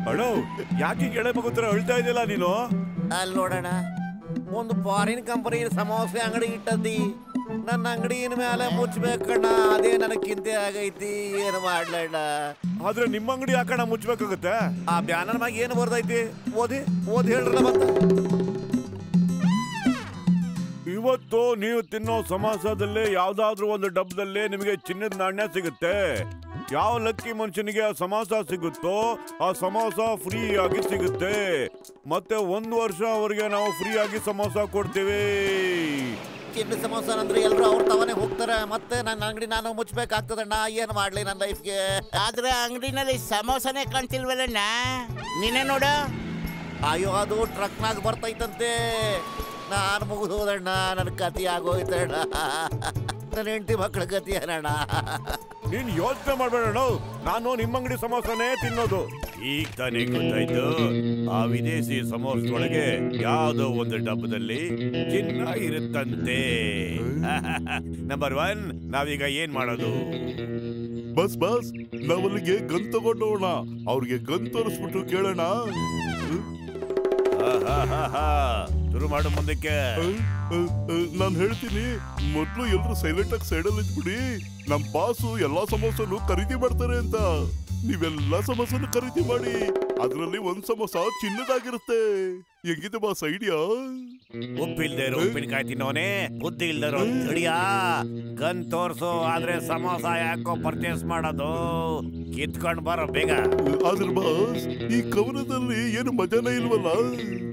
ಅಣ್ಣ ಯಾಕೆ ಗೆಳೆ ಮಗುತ್ರ ಅಳ್ತಾ ಇದೆಯಲ್ಲ ನೀನು? ಅಲ್ಲಿ ನೋಡೋಣ, ಒಂದು ಫಾರಿನ್ ಕಂಪನಿ ಸಮೋಸೆ ಅಂಗಡಿ ಇಟ್ಟದ್ದಿ, ನನ್ನ ಅಂಗಡಿನ ಮೇಲೆ ಮುಚ್ಚಬೇಕಣ್ಣ. ಅದೇ ನನಗೆ ಚಿಂತೆ ಆಗೈತಿ, ಏನು ಮಾಡ್ಲಣ್ಣ? ಆದ್ರೆ ನಿಮ್ಮ ಅಂಗಡಿ ಯಾಕಣ್ಣ ಮುಚ್ಚಬೇಕಾಗತ್ತೆ? ಆ ಬ್ಯಾನರ್ ಮ್ಯಾಗ ಏನು ಬರ್ದೈತಿ? ಓದಿ ಹೇಳ್ರಲ್ಲ ಮತ್ತೆ. ಇವತ್ತು ನೀವು ತಿನ್ನೋ ಸಮೋಸದಲ್ಲಿ ಯಾವ್ದಾದ್ರು ಒಂದು ಡಬ್ಬದಲ್ಲಿ ನಿಮಗೆ ಚಿನ್ನದ ನಾಣ್ಯ ಸಿಗುತ್ತೆ. ಯಾವ ಲಕ್ಕಿ ಮನುಷ್ಯನಿಗೆ ಆ ಸಮೋಸ ಸಿಗುತ್ತೋ ಆ ಸಮೋಸ ಫ್ರೀ ಆಗಿ ಸಿಗುತ್ತೆ. ಮತ್ತೆ 1 ವರ್ಷ ಅವರಿಗೆ ನಾವು ಫ್ರೀ ಆಗಿ ಸಮೋಸ ಕೊಡ್ತೀವಿ. ಚಿನ್ನ ಸಮೋಸ ಅಂದ್ರೆ ಎಲ್ರು ಅವ್ರ ತವನೇ ಹೋಗ್ತಾರೆ. ಮತ್ತೆ ನನ್ನ ಅಂಗಡಿ ನಾನು ಮುಚ್ಚಬೇಕಾಗ್ತದಣ್ಣ. ಏನು ಮಾಡ್ಲಿ ನನ್ನ ಲೈಫ್ಗೆ? ಆದ್ರೆ ಅಂಗಡಿನಲ್ಲಿ ಸಮೋಸನೇ ಕಾಣ್ತಿಲ್ವಲ್ಲಣ್ಣ, ನೀನೇ ನೋಡ. ಅಯ್ಯೋ, ಅದು ಟ್ರಕ್ನಾಗ ಬರ್ತೈತಂತೆ. ನಾನು ಮುಗಿದೋದಣ್ಣ, ನನ್ನ ಕತಿ ಆಗೋಯ್ತಣ್ಣ. ನನ್ನ ಹೆಂಡತಿ ಮಕ್ಕಳ ಗತಿ ಏನಣ್ಣ? ನೀನ್ ಯೋಚನೆ ಮಾಡ್ಬೇಡ, ನಾನು ನಿಮ್ಮ ಅಂಗಡಿ ಸಮೋಸನೇ ತಿನ್ನೋದು. ಈಗ ತಾನೇ ಗೊತ್ತಾಯ್ತು, ಆ ವಿದೇಶಿ ಸಮೋಸ ಒಳಗೆ ಯಾವ್ದೋ ಒಂದು ಡಬ್ಬದಲ್ಲಿ ಚಿನ್ನ ಇರುತ್ತಂತೆ. ನಂಬರ್ 1, ನಾವೀಗ ಏನ್ ಮಾಡೋದು? ಬಸ್ ನಾವಲ್ಲಿಗೆ ಗನ್ ತಗೊಂಡೋಣ. ಅವ್ರಿಗೆ ಗನ್ ತೋರಿಸ್ಬಿಟ್ಟು ಕೇಳೋಣ. ಶುರು ಮಾಡು ಮುಂದಕ್ಕೆ. ನಾನು ಹೇಳ್ತೀನಿ, ಮೊದ್ಲು ಎಲ್ರು ಸೈಲೆಂಟ್ ಆಗಿ ಸೈಡಲ್ಲಿ ಇದ್ಬಿಡಿ. ನಮ್ ಬಾಸು ಎಲ್ಲಾ ಸಮೋಸನು ಖರೀದಿ ಮಾಡ್ತಾರೆ ಅಂತ. ನೀವೆಲ್ಲಾ ಸಮೋಸನು ಖರೀದಿ ಮಾಡಿ. ಅದ್ರಲ್ಲಿ ಒಂದ್ ಸಮೋಸ ಚಿನ್ನದಾಗಿರುತ್ತೆ. ಹೆಂಗಿದೆ ಬಾಸ್ ಐಡಿಯಾ? ಉಪ್ಪಿಲ್ದೇ ಇರೋ ಉಪ್ಪಿನಕಾಯಿ ತಿನ್ನೋನೆ, ಬುದ್ಧಿ ಇಲ್ದಿರೋ ತಿಳಿಯಾ. ಗನ್ ತೋರ್ಸು, ಆದ್ರೆ ಸಮೋಸ ಯಾಕೋ ಪರ್ಚೇಸ್ ಮಾಡೋದು? ಕಿತ್ಕೊಂಡ್ ಬರೋ ಬೇಗ. ಆದ್ರೆ ಬಾಸ್, ಈ ಕವನದಲ್ಲಿ ಏನು ಮಜಾನೇ ಇಲ್ವಲ್ಲ?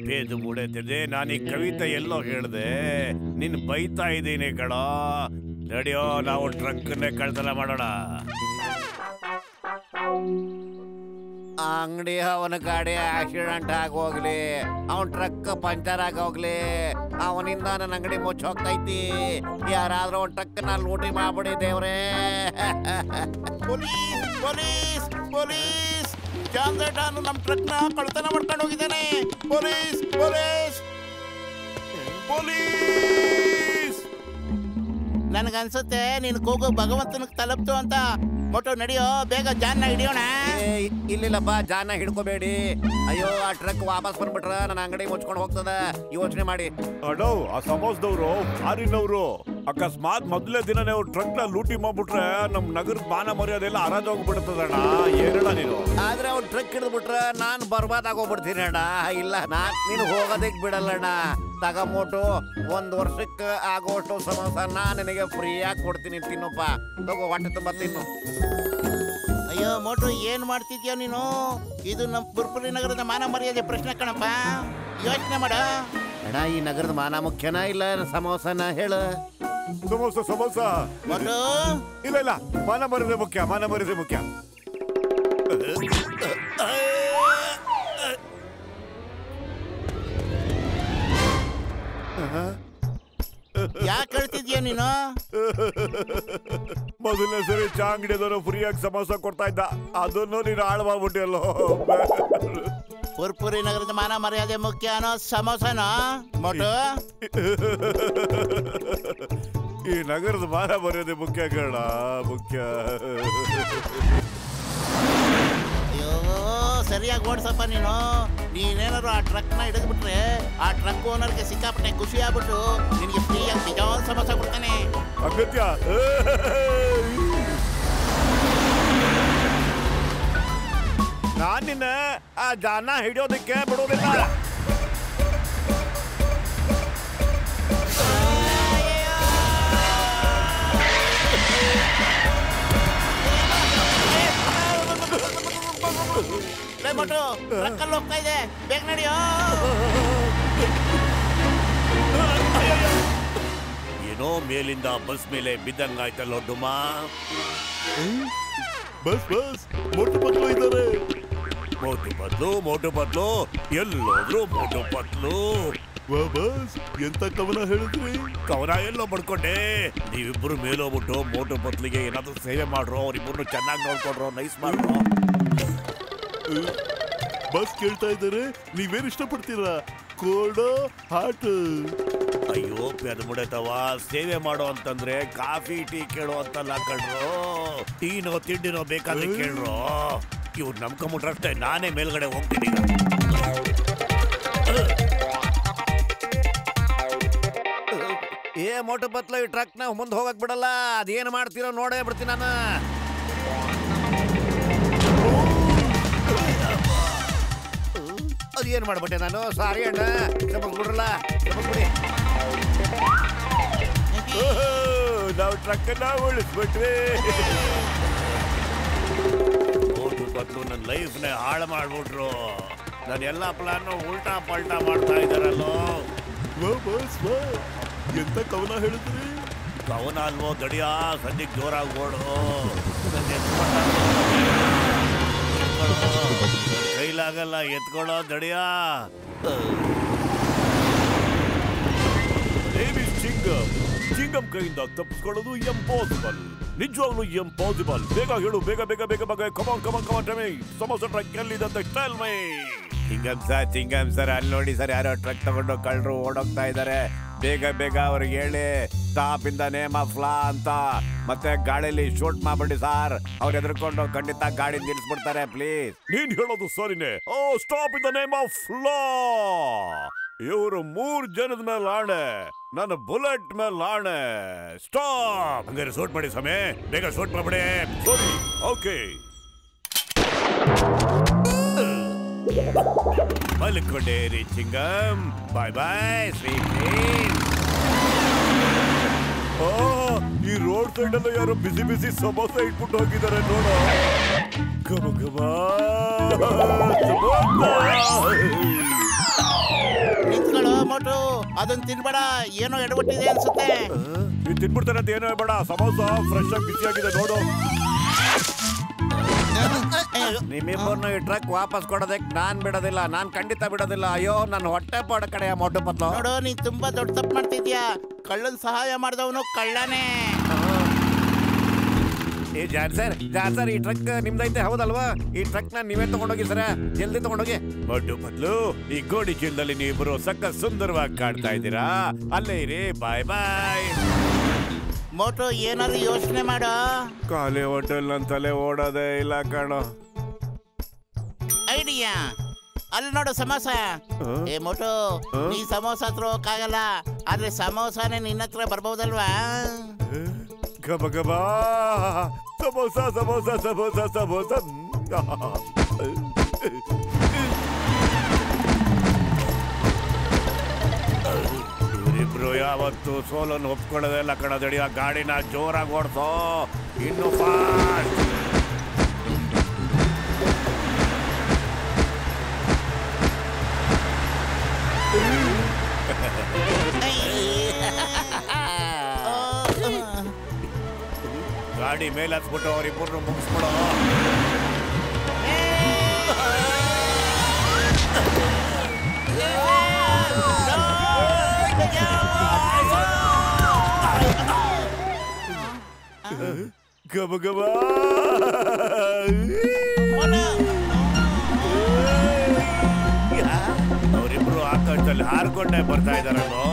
ಬೇದು ಮೂಡೆ ತಿಳ್ದೆ, ನಾನು ಈ ಕವಿತೆ ಎಲ್ಲೋ ಹೇಳ್ದೆ. ನಿನ್ ಬೈತಾ ಇದ್ದೀನಿ ಕಣ. ನಡಿಯೋ, ನಾವು ಟ್ರಕ್ನೇ ಕಳ್ತನ ಮಾಡೋಣ. ಅಂಗಡಿ ಅವನ ಗಾಡಿ ಆಕ್ಸಿಡೆಂಟ್ ಆಗೋಗ್ಲಿ, ಅವನ್ ಟ್ರಕ್ ಪಂಚರ್ ಆಗೋಗ್ಲಿ, ಅವನಿಂದ ನನ್ನ ಅಂಗಡಿ ಮುಚ್ಚ ಹೋಗ್ತೈತಿ. ಯಾರಾದ್ರೂ ಒಂದ್ ಟ್ರಕ್ ನ ಲೂಟಿ ಮಾಡ್ಬಿಡಿ ದೇವ್ರೆ. ಪೊಲೀಸ್ ಪೊಲೀಸ್ ಜಾನ್ಸೇಟನು ನಮ್ ಟ್ರಕ್ ನ ಕಳ್ತನ ಮಾಡ್ಕೊಂಡು ಹೋಗಿದ್ದಾನೆ. Police police police. ನನ್ಗನ್ಸುತ್ತೆ ನೀನ್ ಕೂಗು ಭಗವಂತನಿಗೆ ತಲುಪ್ತು ಅಂತ. ಮೊಟೋ ನಡಿಯೋ, ಬೇಗ ಜಾನ್ನ ಹಿಡಿಯೋಣ. ಇಲ್ಲಿಲ್ಲಪ್ಪ, ಜಾನ ಹಿಡ್ಕೋಬೇಡಿ. ಅಯ್ಯೋ, ಆ ಟ್ರಕ್ ವಾಪಸ್ ಬಂದ್ಬಿಟ್ರ ನನ್ನ ಅಂಗಡಿ ಮುಚ್ಕೊಂಡು ಹೋಗ್ತದ. ಯೋಚನೆ ಮಾಡಿ. ಅಡೋ, ಆ ಸಮೋಸದವ್ರು ಫಾರಿನವ್ರು ಅಕಸ್ಮಾತ್ ಮೊದಲೇ ದಿನನೇ ಅವ್ರು ಟ್ರಕ್ ನ ಲೂಟಿ ಮಾಡ್ಬಿಟ್ರೆ ನಮ್ ನಗರದ ಮಾನ ಮರ್ಯಾದೆಲ್ಲ ಹರಾಜೋಗ್ಬಿಡ್ತದಣ್ಣ. ಏನಣ್ಣ ನೀನು? ಆದ್ರೆ ಅವ್ರು ಟ್ರಕ್ ಹಿಡಿದ್ಬಿಟ್ರೆ ನಾನು ಬರ್ಬಾದ್ ಆಗೋಗ್ಬಿಡ್ತೀನಿ ಅಣ್ಣ. ಇಲ್ಲ, ನೀನು ಹೋಗೋದಕ್ ಬಿಡಲ್ಲಣ್ಣ. ತಗೊಂಬಿಟ್ಟು 1 ವರ್ಷಕ್ಕೆ ಆಗೋಷ್ಟು ಸಮೋಸ ನಿನಗೆ ಫ್ರೀಯಾಗಿ ಕೊಡ್ತೀನಿ. ತಿನ್ನಪ್ಪ, ತಗೋ, ಹೊಟ್ಟೆ ತುಂಬ ತಿನ್ನು. ಅಯ್ಯೋ ಮೋಟು, ಏನ್ ಮಾಡ್ತಿದ್ಯೋ ನೀನು? ಇದು ನಮ್ಮ ಪುರ್ಪುರಿ ನಗರದ ಮಾನ ಮರ್ಯಾದೆ ಪ್ರಶ್ನೆ ಕಣಪ್ಪ. ಯೋಚನೆ ಮಾಡ ಅಣ್ಣ. ಈ ನಗರದ ಮಾನ ಮುಖ್ಯನಾ ಇಲ್ಲ ಸಮೋಸನ? ಹೇಳು. ಸಮೋಸ ಮೋಟು. ಇಲ್ಲ, ಮಾನ ಮರ್ಯಾದೆ ಮುಖ್ಯ, ಮಾನ ಮರ್ಯಾದೆ ಮುಖ್ಯ. ಯಾಕೆ ಹೇಳ್ತಿದ್ಯೋ ನೀನು? ಮೊದಲನೇ ಸರಿ ಚಾ ಅಂಗಡಿಯದವರು ಫ್ರೀಯಾಗಿ ಸಮೋಸ ಕೊಡ್ತಾ ಇದ್ದ, ಅದನ್ನು ನೀನು ಹಾಳು ಮಾಡ್ಬಿಟ್ಟಿಯಲ್ಲೋ. ಪುರ್ಪುರಿ ನಗರದ ಮಾನ ಮರ್ಯಾದೆ ಮುಖ್ಯ ಅನ್ನೋ ಸಮೋಸನ ಮೋಟು? ಈ ನಗರದ ಮಾನ ಮರ್ಯಾದೆ ಮುಖ್ಯ ಕಣ, ಮುಖ್ಯ. ಅಯ್ಯೋ, ಸರಿಯಾಗಿ ಓಡಿಸಪ್ಪ ನೀನು. ನೀನೇನಾದ್ರು ಆ ಟ್ರಕ್ ನ ಹಿಡಿದ್ಬಿಟ್ರೆ ಆ ಟ್ರಕ್ ಓನರ್ಗೆ ಸಿಕ್ಕಾಪಟ್ಟೆ ಖುಷಿ ಆಗ್ಬಿಟ್ಟು ನಿನಗೆ ಫ್ರೀಯಾಗಿ ಬಿಜಾನ್ ಸಮೋಸ ಕೊಡ್ತಾನೆ. ಅಗತ್ಯ. ನಾನಿನ್ನ ಆ ಜಾನ ಹಿಡಿಯೋದಕ್ಕೆ ಬಿಡೋದಿಲ್ಲ. ಮೋಟು, ಟ್ರಕ್ಕಲ್ಲಿ ಹೋಗ್ತಾ ಇದೆ, ಬೇಗ ನಡಿಯೋ. ಏನೋ ಮೇಲಿಂದ ಬಸ್ ಮೇಲೆ ಬಿದ್ದಂಗಾಯ್ತಲ್ಲೋ ಡುಮಾ. ಬಸ್ ಮೋಟು ಬದಲು ಇದ್ದಾರೆ. ಮೋಟು ಬದ್ಲು ಎಲ್ಲೋದ್ರು ಮೋಟು ಬದ್ಲು. ಬಸ್, ಎಂತ ಕವನ ಹೇಳಿದ್ರಿ? ಕವನ ಎಲ್ಲೋ ಮಾಡ್ಕೊಂಡೆ. ನೀವಿಬ್ರು ಮೇಲೋಗ್ಬಿಟ್ಟು ಮೋಟು ಬದ್ಲಿಗೆ ಏನಾದ್ರು ಸೇವೆ ಮಾಡ್ರು, ಅವ್ರಿಬ್ರು ಚೆನ್ನಾಗಿ ನೋಡ್ಕೊಂಡ್ರು, ನೈಸ್ ಮಾಡ್ರು. ಬಸ್ ಕೇಳ್ತಾ ಇದ್ದಾರೆ, ನೀವೇನ್ ಇಷ್ಟಪಡ್ತೀರಾ, ಕೋಲ್ಡ್ ಹಾಟ್? ಅಯ್ಯೋ ಪೆದ್ಬಿಡತವ, ಸೇವೆ ಮಾಡೋ ಅಂತಂದ್ರೆ ಕಾಫಿ ಟೀ ಕೇಳೋ ಅಂತಲ್ಲ ಕಳ್ರು, ಟೀನೋ ತಿಂಡಿನೋ ಬೇಕಾದ್ರೆ ಕೇಳ್ರು. ಇವ್ರು ನಂಬ್ಕೊಂಬಿಟ್ರಷ್ಟೇ, ನಾನೇ ಮೇಲ್ಗಡೆ ಹೋಗ್ತೀನಿ ಏ ಮೋಟು ಬತ್ಲ, ಈ ಟ್ರಕ್ ನ ಮುಂದೆ ಹೋಗಕ್ ಬಿಡಲ್ಲ. ಅದೇನ್ ಮಾಡ್ತೀರೋ ನೋಡೇ ಬಿಡ್ತೀನಿ ನಾನು. ಅದೇನ್ ಮಾಡ್ಬಿಟ್ಟೆ ನಾನು, ಸಾರಿ ಅಣ್ಣ, ಕ್ಷಮಿಸ್ಬಿಡ್ರಲ್ಲ, ಕ್ಷಮಿಸ್ಬಿಡಿ. ನಾವು ಟ್ರಕ್ ಅನ್ನ ಉಳಿಸ್ಬಿಟ್ವಿ. ಮೋಟು ಬತ್ಲು ನನ್ನ ಲೈಫ್ನ ಹಾಳು ಮಾಡ್ಬಿಟ್ರು. ನಾನು ಎಲ್ಲ ಪ್ಲಾನ್ ಉಲ್ಟಾ ಪಲ್ಟಾ ಮಾಡ್ತಾ ಇದ್ದಾರಲ್ಲೋ. ಎಂತ ಕವನ ಹೇಳಿದ್ರಿ? ಕವನ ಅಲ್ವೋ ದಡಿಯಾ, ಸದ್ಯಕ್ಕೆ ಜೋರಾಗಿ ಓಡು. ಕೈಲಾಗಲ್ಲ, ಎತ್ಕೊಳ್ಳೋ ದಡಿಯಾ. ಚಿಂಗಮ್ ಕೈಯಿಂದ ತಪ್ಪಿಸ್ಕೊಳ್ಳೋದು ಇಂಪಾಸಿಬಲ್, ನಿಜವಾಗ್ಲೂ ಇಂಪಾಸಿಬಲ್. ಬೇಗ ಹೇಳು, ಬೇಗ ಬೇಗ ಬೇಗ ಬೇಗ. ಕಮಾನ್ ಕಮಾನ್ ಕಮಾನ್ ಟಮಿ, ಸಮೋಸ ಟ್ರಕ್ ಎಲ್ಲಿದೆ ಸ್ಟೈಲ್ ಮೈ. ಚಿಂಗಮ್ ಸರ್ ಅಲ್ಲಿ ನೋಡಿ ಸರ್, ಯಾರೋ ಟ್ರಕ್ ತಗೊಂಡು ಕಳ್ಳರು ಓಡೋಗ್ತಾ ಇದ್ದಾರೆ. ಬೇಗ ಬೇಗ ಅವ್ರಿಗೆ ಹೇಳಿ ಸ್ಟಾಪ್ ಇಂದ ನೇಮ್ ಆಫ್ ಲಾ ಅಂತ, ಮತ್ತೆ ಗಾಡಿಯಲ್ಲಿ ಶೂಟ್ ಮಾಡ್ಬಿಡಿ ಸರ್. ಅವ್ರು ಎದ್ರಕೊಂಡು ಖಂಡಿತ ಗಾಡಿ ನಿಲ್ಸ್ಬಿಡ್ತಾರೆ, ಪ್ಲೀಸ್. ನೀನ್ ಹೇಳೋದು ಸರಿನೇ. Oh stop in the name of law. ಇವರು 3 ಜನದ ಮೇಲೆ ಆಣೆ, ನನ್ನ ಬುಲೆಟ್ ಮೇಲೆ ಆಣೆ. ಸ್ಟಾಪ್. ಹಂಗಾರೆ ಶೂಟ್ ಮಾಡಿ ಸಮಯ, ಬೇಗ ಶೂಟ್ ಮಾಡ್ಬಿಡಿ. ಸರಿ, ಓಕೆ. ಮಲ್ಕೊಂಡೇರಿ ಚಿಂಗಮ್, ಬಾಯ್ ಬಾಯ್ ಸ್ವೀಟ್. ಈ ರೋಡ್ ಸೈಡ್ ಅಲ್ಲ ಯಾರೋ ಬಿಸಿ ಬಿಸಿ ಸಮೋಸ ಇಟ್ಬಿಟ್ಟು ಹೋಗಿದ್ದಾರೆ ನೋಡು. ಗಮ ಗಮ ನಿಂತ್ಕೊಳ್ಳೋ ಮೋಟು, ಅದನ್ನ ತಿನ್ಬೇಡ, ಏನೋ ಎಡವಟ್ಟಿದೆ ಅನ್ಸುತ್ತೆ. ನೀನ್ ತಿನ್ಬಿಡ್ತಾರೆ ಅಂತ ಏನೋ ಬೇಡ, ಸಮೋಸ ಫ್ರೆಶ್ ಆಗಿ ಬಿಸಿ ಆಗಿದೆ ನೋಡು. ನಿಮ್ಮಿಬ್ಬರನ್ನು ಈ ಟ್ರಕ್ ವಾಪಸ್ ಕೊಡೋದಕ್ಕೆ ನಾನ್ ಬಿಡೋದಿಲ್ಲ, ನಾನ್ ಖಂಡಿತ ಬಿಡೋದಿಲ್ಲ. ಅಯ್ಯೋ ನನ್ನ ಹೊಟ್ಟೆ ಪಾಡ ಕಡೆಯ ಮೋಟು ಪತ್ಲು. ನೋಡು, ನೀನ್ ತುಂಬಾ ದೊಡ್ಡ ತಪ್ಪು ಮಾಡ್ತಿದ್ಯಾ. ಕಳ್ಳನ್ ಸಹಾಯ ಮಾಡಿದವನು ಕಳ್ಳನೇ. ಏ ಜಾನ್ ಸರ್, ಈ ಟ್ರಕ್ ನಿಮ್ದೈತೆ ಹೌದಲ್ವಾ? ಈ ಟ್ರಕ್ ನ ನೀವೇ ತಗೊಂಡೋಗಿ ಸರ, ಜಲ್ದಿ ತಗೊಂಡೋಗಿ. ಮೋಟು ಪತ್ಲು, ಈ ಗೋಡಿ ಚೀಲದಲ್ಲಿ ನೀವಿಬ್ರು ಸಕ್ಕ ಸುಂದರವಾಗಿ ಕಾಡ್ತಾ ಇದ್ದೀರಾ. ಅಲ್ಲೇ ಇರಿ, ಬಾಯ್ ಬಾಯ್. ಮೋಟು, ಏನಾದ್ರು ಯೋಚನೆ ಮಾಡೋ. ಖಾಲಿ ಹೋಟೆಲ್ ಅಂತಲೇ ಓಡೋದೇ ಇಲ್ಲ ಕಣೋ. ಐಡಿಯಾ, ಅಲ್ಲಿ ನೋಡು ಸಮೋಸ. ಏ ಮೋಟು, ನೀ ಸಮೋಸ ಹತ್ರ ಹೋಗಕ್ಕಾಗಲ್ಲ, ಆದ್ರೆ ಸಮೋಸನೇ ನಿನ್ನ ಹತ್ರ ಬರ್ಬೋದಲ್ವಾ? ಗಬ ಗಬ, ಸಮೋಸ ಸಮೋಸ ಸಮೋಸ ಸಮೋಸ. ಇವರಿಬ್ರು ಯಾವತ್ತು ಸೋಲನ್ನು ಒಪ್ಕೊಳ್ಳೋದೆಲ್ಲ ಕಣದಡಿಯ. ಗಾಡಿನ ಜೋರಾಗಿ ಓಡ್ಸೋ, ಇನ್ನು ಫಾಸ್ಟ್. ಗಾಡಿ ಮೇಲೆ ಹತ್ಬಿಟ್ಟು ಅವರಿಬ್ಬರು ಮುಗಿಸ್ಬಿಡೋ. ಗಬ ಗಬ, ಅವರಿಬ್ರು ಆಕಾಶದಲ್ಲಿ ಹಾರ್ಕೊಂಡೇ ಬರ್ತಾ ಇದಾರಲ್ಲೋ.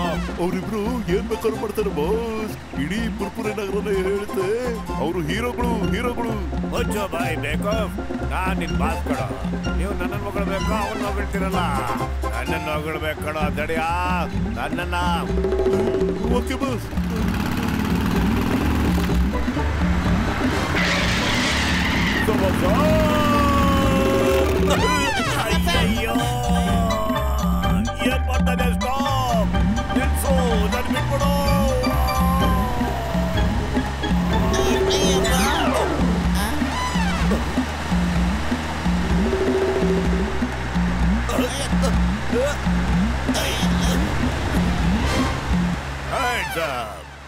ಅವರಿಬ್ರು ಏನ್ ಬೇಕಾದ್ರು ಮಾಡ್ತಾರೆ ಬಾಸ್. ಇಡೀ ಪುರ್ಪುರ ನಗರನ ಹೇಳುತ್ತೆ ಅವರು ಹೀರೋಗಳು. ಹೊಚ್ಚೋ ಬಾಯ್ ಬೇಕು, ನಾನ್ ನಿನ್ ಬಾಸ್ ಕಡೋ. ನೀವು ನನ್ನನ್ನು ಹೊಗಳ್ಬೇಕು, ಅವನ್ನ ಹೊಗಳ್ತಿರಲ್ಲ. ನನ್ನನ್ನು ಹೊಗಳ್ಬೇಕು ಕಡೋ ದಡಿಯಾ, ನನ್ನನ್ನ. Okay boss. ಅಯ್ಯೋ, ಏನ್ ಮಾಡ್ತಾನೆ? ಸ್ಟಾಪ್, ನಿಲ್ಸು, ನನ್ ಬಿಟ್ಬಿಡು.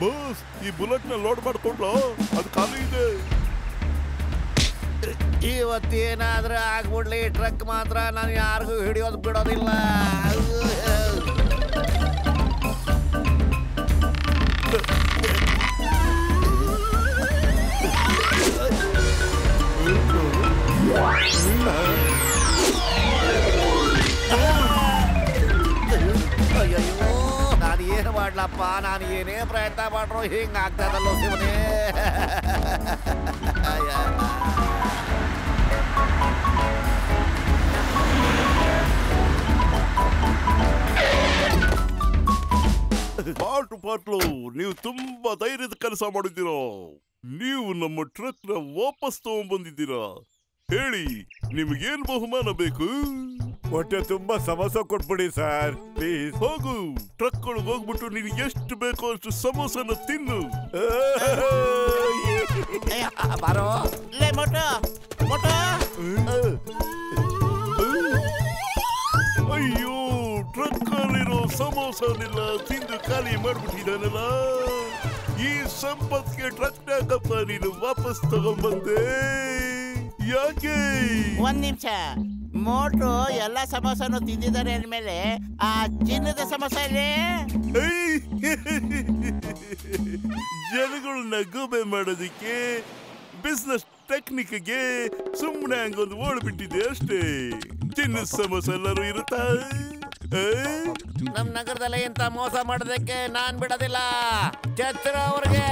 ಬಾಸ್, ಈ ಬುಲೆಟ್ ನ ಲೋಡ್ ಮಾಡ್ಕೊಂಡ್ಲು, ಅದು ಖಾಲಿ ಇದೆ. ಇವತ್ತೇನಾದ್ರೂ ಆಗ್ಬಿಡ್ಲಿ, ಟ್ರಕ್ ಮಾತ್ರ ನಾನು ಯಾರಿಗೂ ಹಿಡಿಯೋದು ಬಿಡೋದಿಲ್ಲ. ಅಯ್ಯೋ, ನಾನು ಏನು ಮಾಡ್ಲಪ್ಪ, ನಾನು ಏನೇ ಪ್ರಯತ್ನ ಮಾಡ್ರು ಹಿಂಗ್ ಆಗ್ತದಲ್ಲೋ ಶಿವನೇ. ಪಾಟ್ಲು ನೀವು ತುಂಬಾ ಧೈರ್ಯದ ಕೆಲಸ ಮಾಡಿದ್ದೀರಾ. ನೀವು ನಮ್ಮ ಟ್ರಕ್ ನ ವಾಪಸ್ ತಗೊಂಡ್ಬಂದಿದ್ದೀರಾ. ಹೇಳಿ, ನಿಮಗೇನ್ ಬಹುಮಾನ ಬೇಕು? ಹೊಟ್ಟೆ ತುಂಬಾ ಸಮೋಸ ಕೊಟ್ಬಿಡಿ ಸರ್ ಪ್ಲೀಸ್. ಹೋಗು, ಟ್ರಕ್ ಒಳಗೆ ಹೋಗ್ಬಿಟ್ಟು ನೀನು ಎಷ್ಟು ಬೇಕೋ ಅಷ್ಟು ಸಮೋಸನ ತಿನ್ನು. ಬಾರೋ ಲೇ ಮೋಟು ಮೋಟು. ಅಯ್ಯೋ, ಟ್ರಕ್ ಅಲ್ಲಿರೋ ಸಮೋಸನೆಲ್ಲ ತಿಂದು ಖಾಲಿ ಮಾಡ್ಬಿಟ್ಟಿದ್ದಾನಲ್ಲ. ಈ ಸಂಪತ್ಗೆ ಟ್ರಕ್ ಯಾಕಪ್ಪ ನೀನು ವಾಪಸ್ ತಗೊಂಡ್ಬಂದೆ? ಯಾಕೆ? ಒಂದ್ ನಿಮಿಷ, ಮೋಟು ಎಲ್ಲ ಸಮೋಸನು ತಿಂದಿದ್ದಾರೆ ಅಂದ್ಮೇಲೆ ಆ ಚಿನ್ನದ ಸಮೋಸ ಇಲ್ಲಿ ಜನಗಳನ್ನ ಗೂಬೆ ಮಾಡೋದಿಕ್ಕೆ ಬಿಸ್ನೆಸ್ ಟೆಕ್ನಿಕ್ಗೆ ಸುಮ್ಮನೆ ಹಂಗೊಂದು ಓಡ್ಬಿಟ್ಟಿದೆ ಅಷ್ಟೇ. ಚಿನ್ನದ ಸಮೋಸ ಎಲ್ಲರೂ ಇರುತ್ತಾ? ನಮ್ ನಗರದಲ್ಲಿ ಇಂತ ಮೋಸ ಮಾಡೋದಕ್ಕೆ ನಾನ್ ಬಿಡೋದಿಲ್ಲ. ಛತ್ರ ಅವ್ರಿಗೆ